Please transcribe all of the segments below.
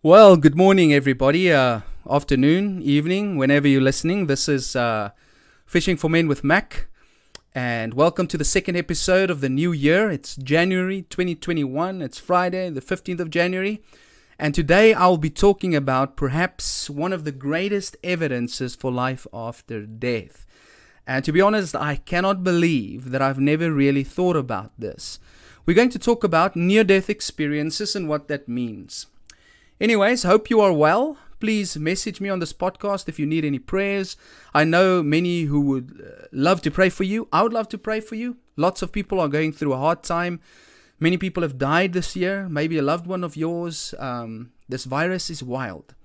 Well, good morning, everybody. Afternoon, evening, whenever you're listening. This is Fishing for Men with Mac. And welcome to the second episode of the new year. It's January 2021. It's Friday, the 15th of January. And today I'll be talking about perhaps one of the greatest evidences for life after death. And to be honest, I cannot believe that I've never really thought about this. We're going to talk about near-death experiences and what that means. Anyways, hope you are well. Please message me on this podcast if you need any prayers. I know many who would love to pray for you. I would love to pray for you. Lots of people are going through a hard time. Many people have died this year. Maybe a loved one of yours. This virus is wild.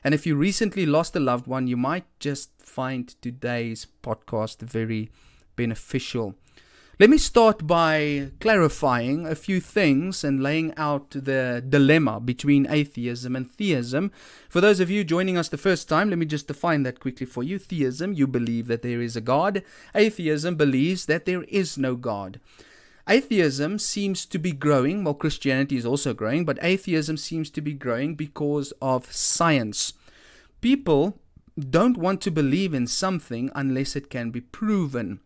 And if you recently lost a loved one, you might just find today's podcast very beneficial. Let me start by clarifying a few things and laying out the dilemma between atheism and theism. For those of you joining us the first time, let me just define that quickly for you. Theism, you believe that there is a God. Atheism believes that there is no God. Atheism seems to be growing. Well, Christianity is also growing, but atheism seems to be growing because of science. People don't want to believe in something unless it can be proven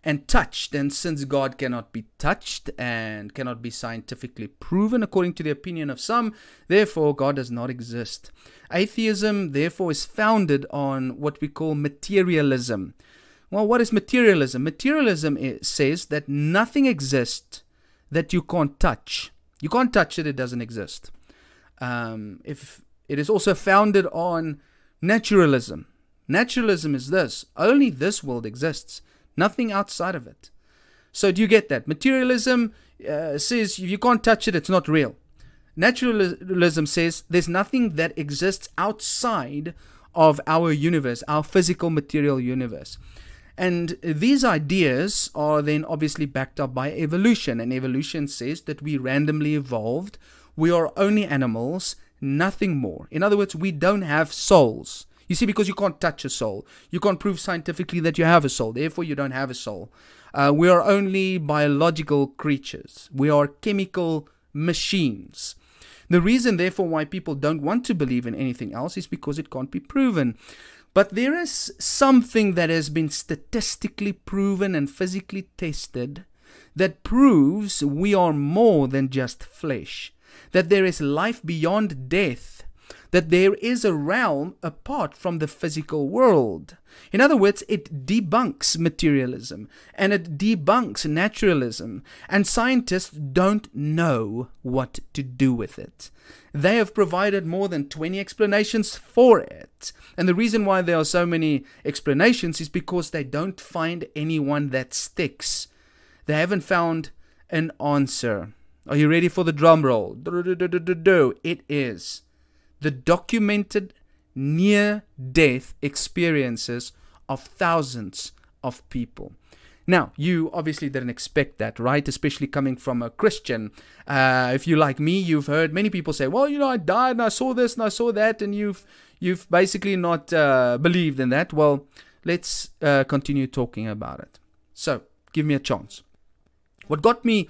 and touched, and since God cannot be touched and cannot be scientifically proven according to the opinion of some, therefore God does not exist. Atheism therefore is founded on what we call materialism. Well, what is materialism? Materialism says that nothing exists that you can't touch. You can't touch it, it doesn't exist. If it is also founded on naturalism. Naturalism is this: only this world exists. Nothing outside of it. So do you get that? Materialism says if you can't touch it, it's not real. Naturalism says there's nothing that exists outside of our universe, our physical material universe. And these ideas are then obviously backed up by evolution. And evolution says that we randomly evolved. We are only animals, nothing more. In other words, we don't have souls. You see, because you can't touch a soul. You can't prove scientifically that you have a soul. Therefore, you don't have a soul. We are only biological creatures. We are chemical machines. The reason, therefore, why people don't want to believe in anything else is because it can't be proven. But there is something that has been statistically proven and physically tested that proves we are more than just flesh. That there is life beyond death. That there is a realm apart from the physical world. In other words, it debunks materialism and it debunks naturalism, and scientists don't know what to do with it. They have provided more than 20 explanations for it, and the reason why there are so many explanations is because they don't find anyone that sticks. They haven't found an answer. Are you ready for the drum roll? It is the documented near-death experiences of thousands of people. Now, you obviously didn't expect that, right? Especially coming from a Christian. If you're like me, you've heard many people say, well, I died and I saw this and I saw that, and you've basically not believed in that. Well, let's continue talking about it. So, give me a chance. What got me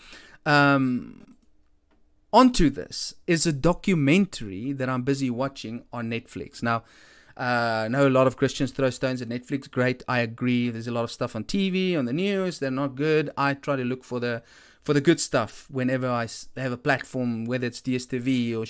onto this is a documentary that I'm busy watching on Netflix. Now, I know a lot of Christians throw stones at Netflix. Great, I agree. There's a lot of stuff on TV, on the news. They're not good. I try to look for the good stuff whenever I have a platform, whether it's DSTV or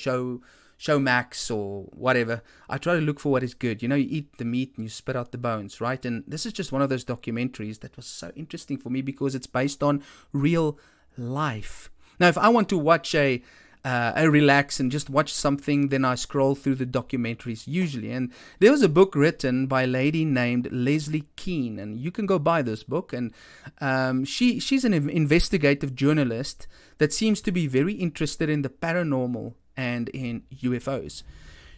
Showmax or whatever. I try to look for what is good. You eat the meat and you spit out the bones, right? And this is just one of those documentaries that was so interesting for me because it's based on real life. Now, if I want to watch a relax and just watch something, then I scroll through the documentaries usually. And there was a book written by a lady named Leslie Kean, and you can go buy this book. And she's an investigative journalist that seems to be very interested in the paranormal and in UFOs.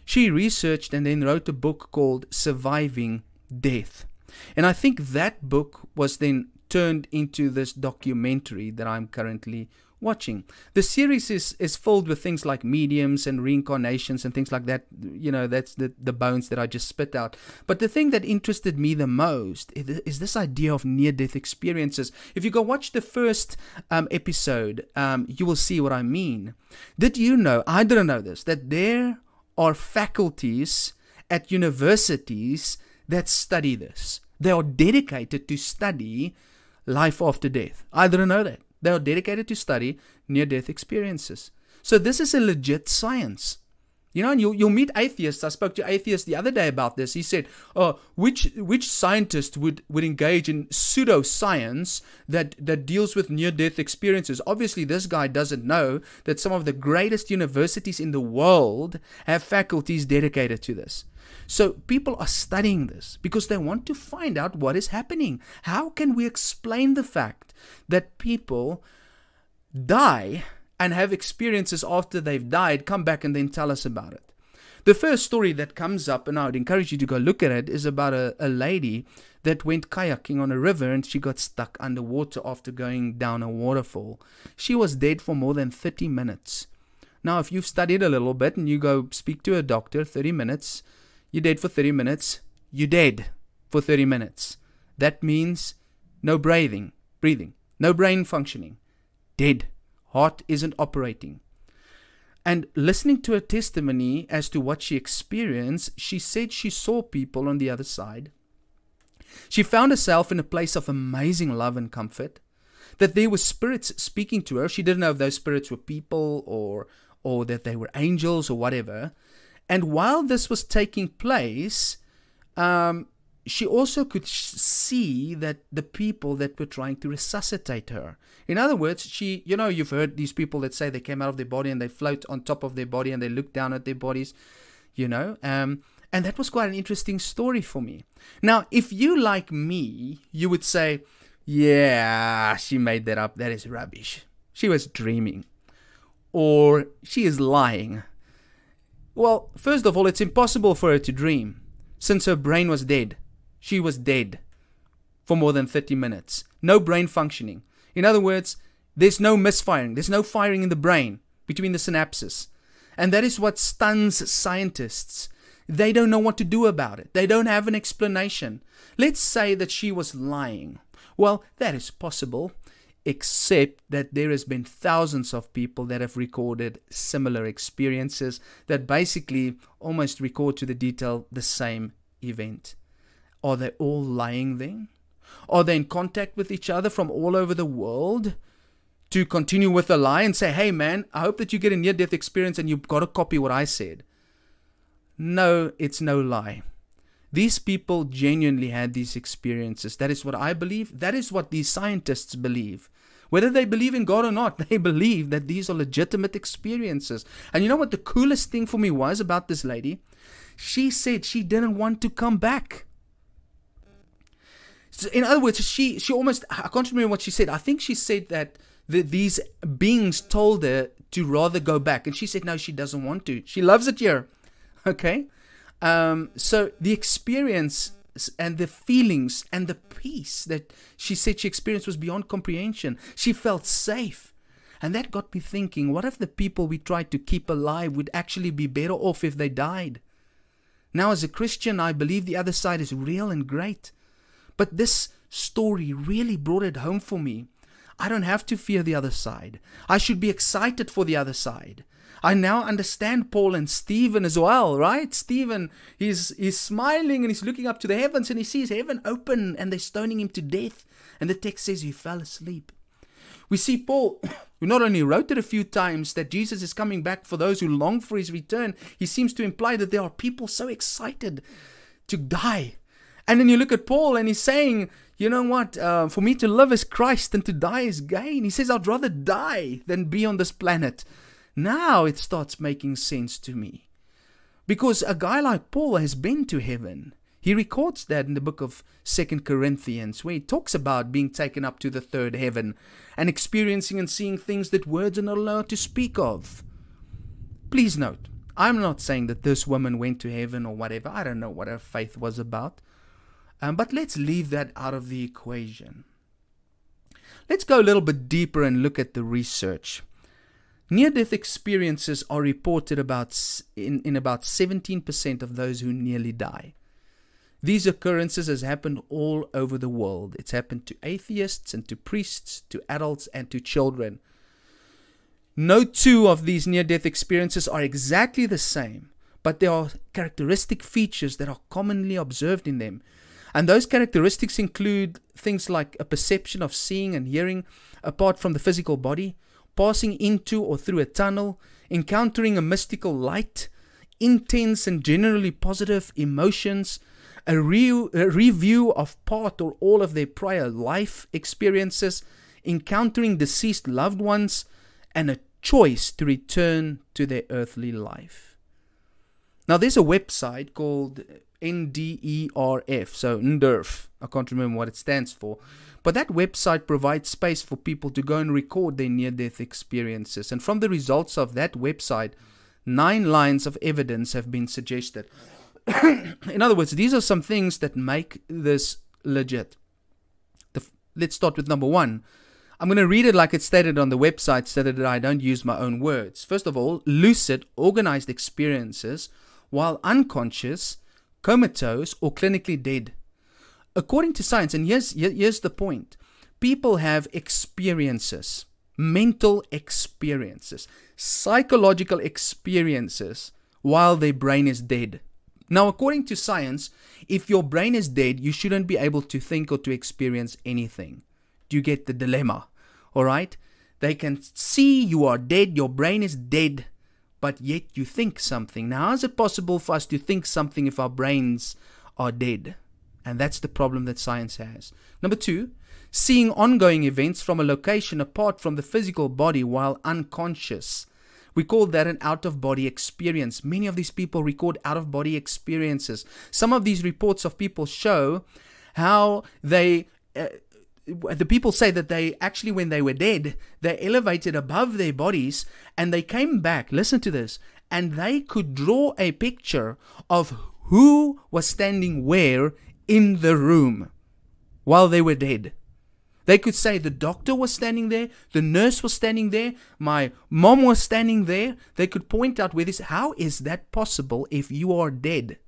She researched and then wrote a book called Surviving Death. And I think that book was then turned into this documentary that I'm currently watching. The series is filled with things like mediums and reincarnations and things like that. That's the bones that I just spit out. But the thing that interested me the most is this idea of near-death experiences. If you go watch the first episode, you will see what I mean. Did you know, I didn't know this, that there are faculties at universities that study this. They are dedicated to study life after death. I didn't know that. They are dedicated to study near-death experiences. So this is a legit science. You know, and you'll meet atheists. I spoke to an atheist the other day about this. He said, which scientist would engage in pseudoscience that deals with near-death experiences? Obviously, this guy doesn't know that some of the greatest universities in the world have faculties dedicated to this. So people are studying this because they want to find out what is happening. How can we explain the fact that people die and have experiences after they've died, come back and then tell us about it? The first story that comes up, and I would encourage you to go look at it, is about a lady that went kayaking on a river and she got stuck underwater after going down a waterfall. She was dead for more than 30 minutes. Now, if you've studied a little bit and you go speak to a doctor, 30 minutes, you're dead for 30 minutes, you're dead for 30 minutes. That means no breathing, no brain functioning, dead. Heart isn't operating. And listening to her testimony as to what she experienced, she said she saw people on the other side. She found herself in a place of amazing love and comfort, that there were spirits speaking to her. She didn't know if those spirits were people or that they were angels or whatever. And while this was taking place, she also could see that the people that were trying to resuscitate her. In other words, you've heard these people that say they came out of their body and they float on top of their body and they look down at their bodies, and that was quite an interesting story for me. Now, if you like me, you would say, yeah, she made that up. That is rubbish. She was dreaming. Or she is lying. Well, first of all, it's impossible for her to dream since her brain was dead. She was dead for more than 30 minutes. No brain functioning. In other words, there's no misfiring. There's no firing in the brain between the synapses. And that is what stuns scientists. They don't know what to do about it. They don't have an explanation. Let's say that she was lying. Well, that is possible, except that there has been thousands of people that have recorded similar experiences that basically almost record to the detail the same event. Are they all lying then? Are they in contact with each other from all over the world to continue with the lie and say, hey man, I hope that you get a near-death experience and you've got to copy what I said? No, it's no lie. These people genuinely had these experiences. That is what I believe. That is what these scientists believe. Whether they believe in God or not, they believe that these are legitimate experiences. And you know what the coolest thing for me was about this lady? She said she didn't want to come back. So in other words, she almost, I can't remember what she said. I think she said that these beings told her to rather go back. And she said, no, she doesn't want to. She loves it here. Okay? So the experience and the feelings and the peace that she said she experienced was beyond comprehension. She felt safe. And that got me thinking, what if the people we tried to keep alive would actually be better off if they died? Now, as a Christian, I believe the other side is real and great. But this story really brought it home for me. I don't have to fear the other side. I should be excited for the other side. I now understand Paul and Stephen as well, right? Stephen, he's smiling and he's looking up to the heavens and he sees heaven open and they're stoning him to death. And the text says he fell asleep. We see Paul, who not only wrote it a few times that Jesus is coming back for those who long for his return, he seems to imply that there are people so excited to die. And then you look at Paul and he's saying, you know what, for me to live is Christ and to die is gain. He says, I'd rather die than be on this planet. Now it starts making sense to me. Because a guy like Paul has been to heaven. He records that in the book of 2 Corinthians, where he talks about being taken up to the third heaven and experiencing and seeing things that words are not allowed to speak of. Please note, I'm not saying that this woman went to heaven or whatever. I don't know what her faith was about. But let's leave that out of the equation. Let's go a little bit deeper and look at the research. Near-death experiences are reported in about 17% of those who nearly die. These occurrences has happened all over the world. It's happened to atheists and to priests, to adults and to children. No two of these near-death experiences are exactly the same, but there are characteristic features that are commonly observed in them. And those characteristics include things like a perception of seeing and hearing apart from the physical body, passing into or through a tunnel, encountering a mystical light, intense and generally positive emotions, a review of part or all of their prior life experiences, encountering deceased loved ones, and a choice to return to their earthly life. Now there's a website called NDERF, so NDERF, I can't remember what it stands for, but that website provides space for people to go and record their near-death experiences, and from the results of that website, 9 lines of evidence have been suggested. In other words, these are some things that make this legit. Let's start with number 1. I'm going to read it like it's stated on the website so that I don't use my own words. First of all, lucid, organized experiences while unconscious, comatose, or clinically dead. According to science, and here's the point, people have experiences, mental experiences, psychological experiences while their brain is dead. Now, according to science, if your brain is dead, you shouldn't be able to think or to experience anything. Do you get the dilemma? All right? They can see you are dead, your brain is dead, but yet you think something. Now, how is it possible for us to think something if our brains are dead? And that's the problem that science has. Number 2, seeing ongoing events from a location apart from the physical body while unconscious. We call that an out-of-body experience. Many of these people record out-of-body experiences. Some of these reports of people show how the people say that they actually, when they were dead, they elevated above their bodies and they came back, listen to this, and they could draw a picture of who was standing where in the room while they were dead. They could say the doctor was standing there, the nurse was standing there, my mom was standing there. They could point out where this. How is that possible if you are dead?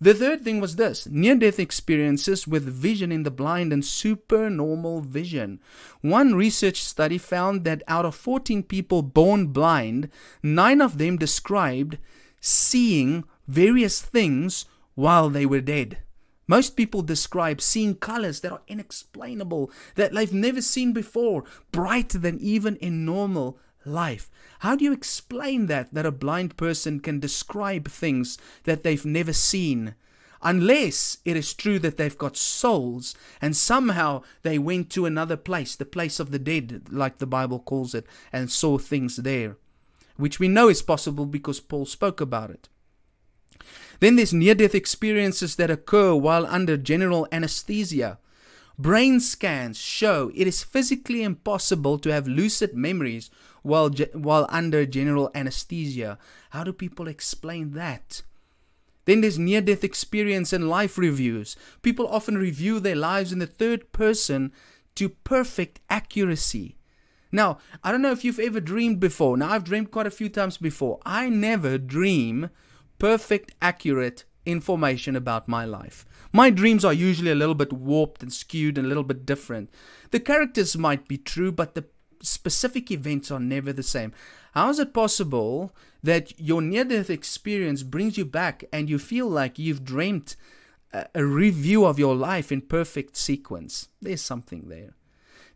The third thing was this, near-death experiences with vision in the blind and supernormal vision. One research study found that out of 14 people born blind, 9 of them described seeing various things while they were dead. Most people describe seeing colors that are inexplainable, that they've never seen before, brighter than even in normal life. How do you explain that a blind person can describe things that they've never seen? Unless it is true that they've got souls and somehow they went to another place, the place of the dead, like the Bible calls it, and saw things there, which we know is possible because Paul spoke about it. Then there's near-death experiences that occur while under general anesthesia. Brain scans show it is physically impossible to have lucid memories while under general anesthesia. How do people explain that? Then there's near-death experience and life reviews. People often review their lives in the third person to perfect accuracy. Now, I don't know if you've ever dreamed before. Now, I've dreamed quite a few times before. I never dream perfect, accurate information about my life. My dreams are usually a little bit warped and skewed and a little bit different. The characters might be true, but the specific events are never the same. How is it possible that your near-death experience brings you back and you feel like you've dreamt a review of your life in perfect sequence? There's something there.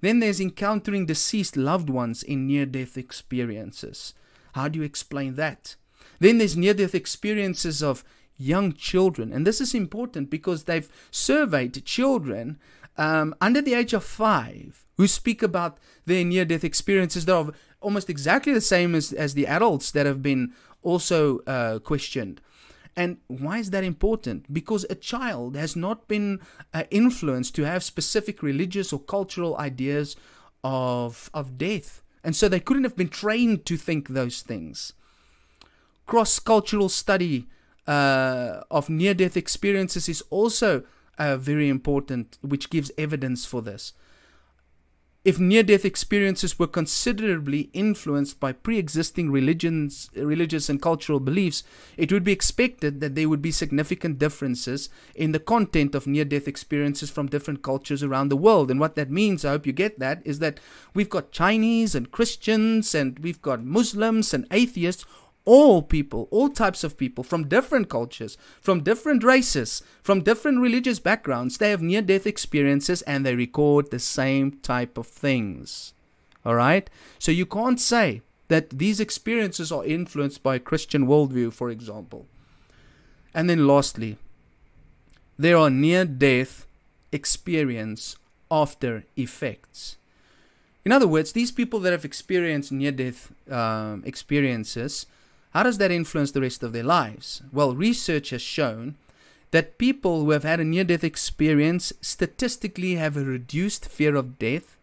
Then there's encountering deceased loved ones in near-death experiences. How do you explain that? Then there's near-death experiences of young children. And this is important because they've surveyed children under the age of 5 who speak about their near-death experiences that are almost exactly the same as the adults that have been also questioned. And why is that important? Because a child has not been influenced to have specific religious or cultural ideas of death. And so they couldn't have been trained to think those things. Cross-cultural study of near-death experiences is also very important, which gives evidence for this. If near-death experiences were considerably influenced by pre-existing religious and cultural beliefs, it would be expected that there would be significant differences in the content of near-death experiences from different cultures around the world. And what that means, I hope you get that, is that we've got Chinese and Christians and we've got Muslims and atheists All people, all types of people from different cultures, from different races, from different religious backgrounds, they have near-death experiences and they record the same type of things. All right? So you can't say that these experiences are influenced by a Christian worldview, for example. And then lastly, there are near-death experience after effects. In other words, these people that have experienced near-death experiences, how does that influence the rest of their lives? Well, research has shown that people who have had a near-death experience statistically have a reduced fear of death,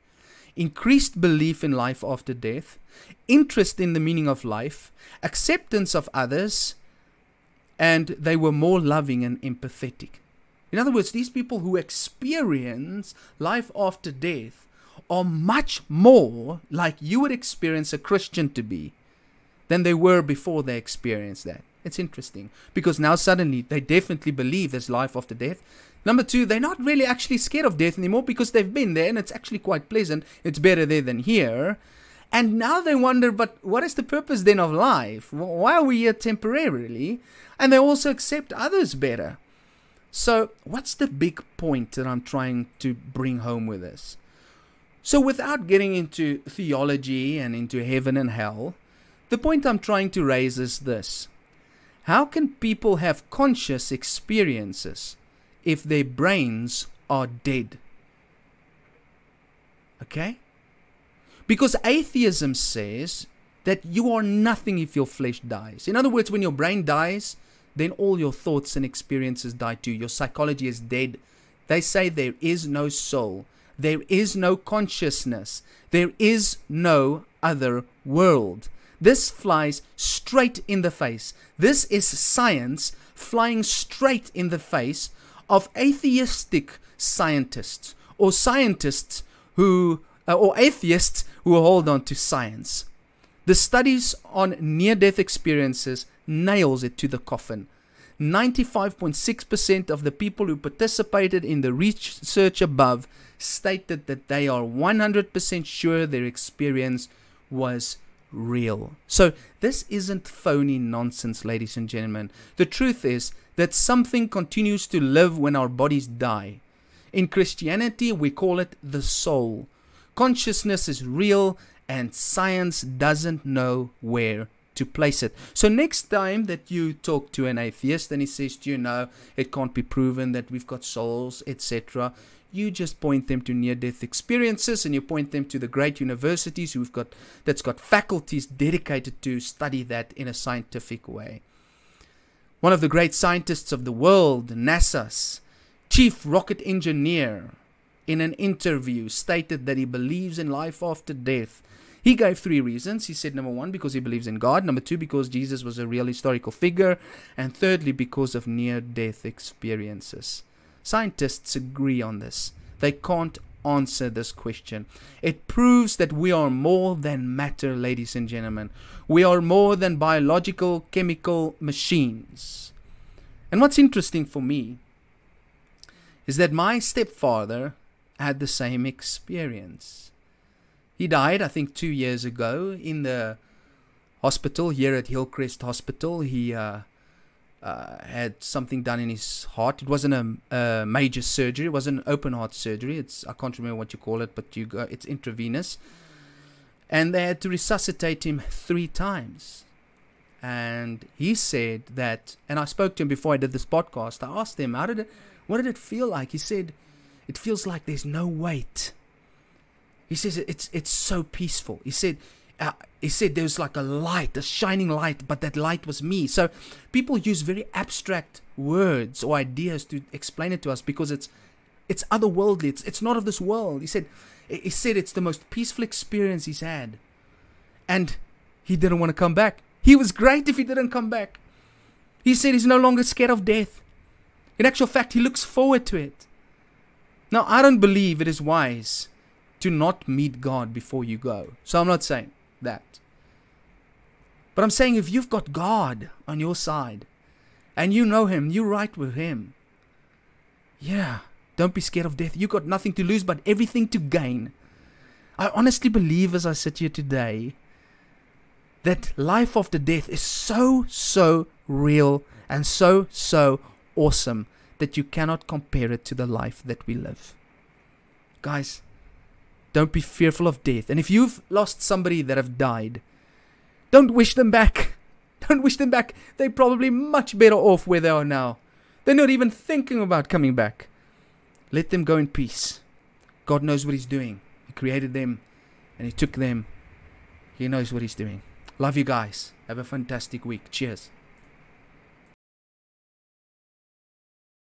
increased belief in life after death, interest in the meaning of life, acceptance of others, and they were more loving and empathetic. In other words, these people who experience life after death are much more like you would experience a Christian to be than they were before they experienced that. It's interesting because now suddenly they definitely believe there's life after death. Number two, they're not really actually scared of death anymore because they've been there and it's actually quite pleasant. It's better there than here. And now they wonder, but what is the purpose then of life? Why are we here temporarily? And they also accept others better. So what's the big point that I'm trying to bring home with this? So without getting into theology and into heaven and hell, the point I'm trying to raise is this. How can people have conscious experiences if their brains are dead? Okay? Because atheism says that you are nothing if your flesh dies. In other words, when your brain dies, then all your thoughts and experiences die too. Your psychology is dead. They say there is no soul. There is no consciousness. There is no other world. This flies straight in the face. This is science flying straight in the face of atheistic scientists or scientists who, or atheists who hold on to science. The studies on near-death experiences nails it to the coffin. 95.6% of the people who participated in the research above stated that they are 100% sure their experience was real. So this isn't phony nonsense, ladies and gentlemen. The truth is that something continues to live when our bodies die. In Christianity, we call it the soul. Consciousness is real and science doesn't know where to place it. So next time that you talk to an atheist and he says to you, no, it can't be proven that we've got souls, etc., you just point them to near-death experiences and you point them to the great universities that's got faculties dedicated to study that in a scientific way. One of the great scientists of the world, NASA's chief rocket engineer, in an interview stated that he believes in life after death. He gave 3 reasons. He said, number 1, because he believes in God. Number 2, because Jesus was a real historical figure. And thirdly, because of near-death experiences. Scientists agree on this. They can't answer this question. It proves that we are more than matter, ladies and gentlemen. We are more than biological, chemical machines. And what's interesting for me is that my stepfather had the same experience. He died, I think, 2 years ago in the hospital here at Hillcrest Hospital. He had something done in his heart. It wasn't a major surgery. It wasn't an open heart surgery. I can't remember what you call it, but it's intravenous. And they had to resuscitate him 3 times. And he said that, and I spoke to him before I did this podcast. I asked him, what did it feel like? He said, it feels like there's no weight. He says it's so peaceful. He said there was like a light, a shining light, but that light was me. So people use very abstract words or ideas to explain it to us because it's otherworldly. It's not of this world. He said it's the most peaceful experience he's had, and he didn't want to come back. He was great if he didn't come back. He said he's no longer scared of death. In actual fact, he looks forward to it. Now, I don't believe it is wise to not meet God before you go. So I'm not saying that. But I'm saying if you've got God on your side and you know Him, you're right with Him. Yeah, don't be scared of death. You've got nothing to lose but everything to gain. I honestly believe as I sit here today that life after death is so real and so awesome that you cannot compare it to the life that we live. Guys, don't be fearful of death. And if you've lost somebody that have died, don't wish them back. Don't wish them back. They're probably much better off where they are now. They're not even thinking about coming back. Let them go in peace. God knows what He's doing. He created them and He took them. He knows what He's doing. Love you guys. Have a fantastic week. Cheers.